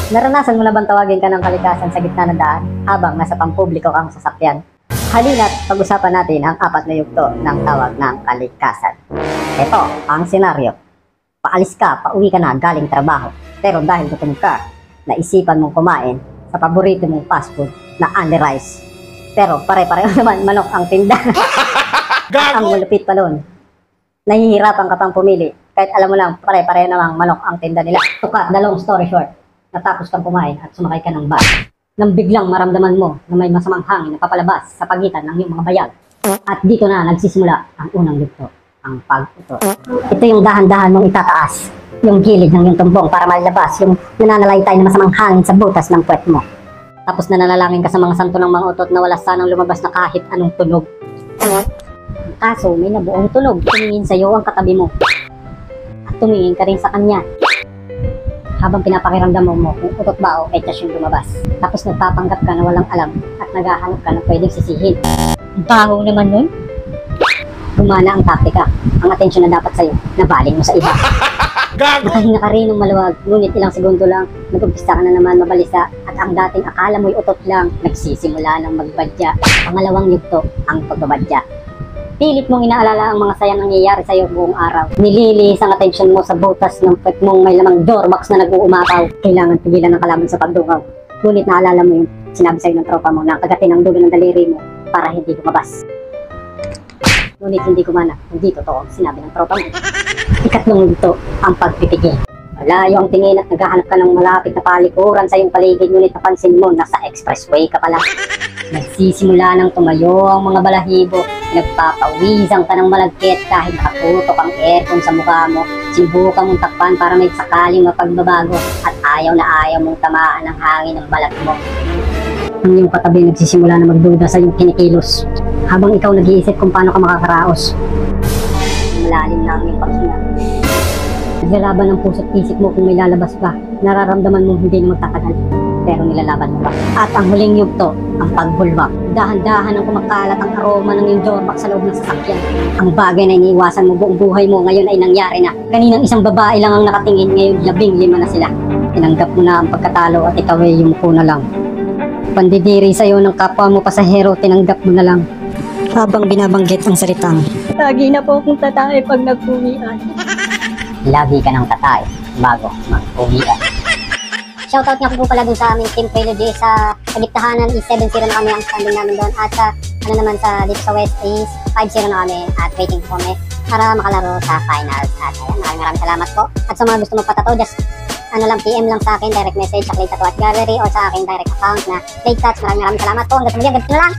Naranasan mo na bang tawagin ka ng kalikasan sa gitna ng daan habang nasa pampubliko kang sasakyan? Halina't pag-usapan natin ang 4 na yugto ng tawag ng kalikasan. Ito ang senaryo. Paalis ka, pauwi ka na galing trabaho. Pero dahil gutom ka, naisipan mong kumain sa paborito mong fast food na only rice. Pero pare-pareho naman manok ang tinda. Ang malupit pa nun, nahihirapan ka pang pumili kahit alam mo lang pare-pareho namang manok ang tinda nila. To cut the long story short, natapos kang kumain at sumakay ka ng bus nang biglang maramdaman mo na may masamang hangin na papalabas sa pagitan ng iyong mga bayag. At dito na nagsisimula ang unang yugto, ang pag-utot. Ito yung dahan-dahan mong itataas yung gilid ng iyong tumbong para malabas yung nananalaytay na masamang hangin sa butas ng puwet mo. Tapos nananalangin ka sa mga santo ng mga utot na wala sanang lumabas na kahit anong tunog. Kaso may nabuong tunog, tumingin sa iyo ang katabi mo. At tumingin ka rin sa kanya. Habang pinapakiramdam mo kung utot ba o etas yung lumabas. Tapos nagpapanggap ka na walang alam at naghahanap ka na pwedeng sisihin. Ang baho naman nun. Gumana ang taktika. Ang atensyon na dapat sa'yo, nabaling mo sa iba. Nakahinga ka rin ng maluwag, ngunit ilang segundo lang, nag-umpisa ka na naman mabalisa at ang dating akala mo'y utot lang, nagsisimula ng magbadya. Pangalawang yugto, ang pagbabadya. Pilit mong inaalala ang mga sayang nangyayari sa'yo buong araw. Nililis ang atensyon mo sa butas ng puwet mong may lamang doorbox na nag-uumapaw. Kailangan pigilan ng kalaban sa pagdukaw. Ngunit naalala mo yung sinabi sa'yo ng tropa mo na kagatin ang dulo ng daliri mo para hindi lumabas. Ngunit hindi kumana, hindi totoo ang sinabi ng tropa mo. Ikatlong yugto, ang pagpipigil. Malayo ang tingin at naghahanap ka ng malapit na palikuran sa iyong paligid, ngunit napansin mo nasa expressway ka pala. Nagsisimula ng tumayo ang mga balahibo, nagpapawisan ka ng malagkit kahit nakaputok ang aircon sa mukha mo. Sinubukan mong takpan para may sakaling mapagbabago at ayaw na ayaw mong tamaan ng hangin ng balat mo. Ang iyong katabi nagsisimula na magduda sa iyong kinikilos habang ikaw nag-iisip kung paano ka makakaraos. Malalim na ang iyong paghinga. Naglalaban ang puso't isip mo kung may lalabas pa. Nararamdaman mo hindi na magtatagal, pero nilalaban mo pa. At ang huling yugto, ang pagbulwak. Dahan-dahan ang kumakalat ang aroma ng iyong doorbox sa loob ng sasakyan. Ang bagay na iniiwasan mo buong buhay mo ngayon ay nangyari na. Kaninang isang babae lang ang nakatingin, ngayon 15 na sila. Tinanggap mo na ang pagkatalo at ikaw ay yumuko na lang. Pandidiri sa'yo ng kapwa mo pasahero, tinanggap mo na lang. Habang binabanggit ang salitang, lagi na po akong tatay pag nag-uwian. Lagi ka ng tatay bago mag-uwian. Shoutout nga po pala dun sa aming Team Trilogy sa Gitnahanan is 7-0 na kami ang standing namin doon at sa dito sa West is 5-0 na kami at waiting po kami para makalaro sa finals. At ayan, maraming salamat po. At sa mga gusto magpatato, just PM lang sa akin, direct message sa Clay Tattoo at Gallery o sa aking direct account na Clay Tats. Maraming salamat po. Hanggang sa muli, ganito na lang.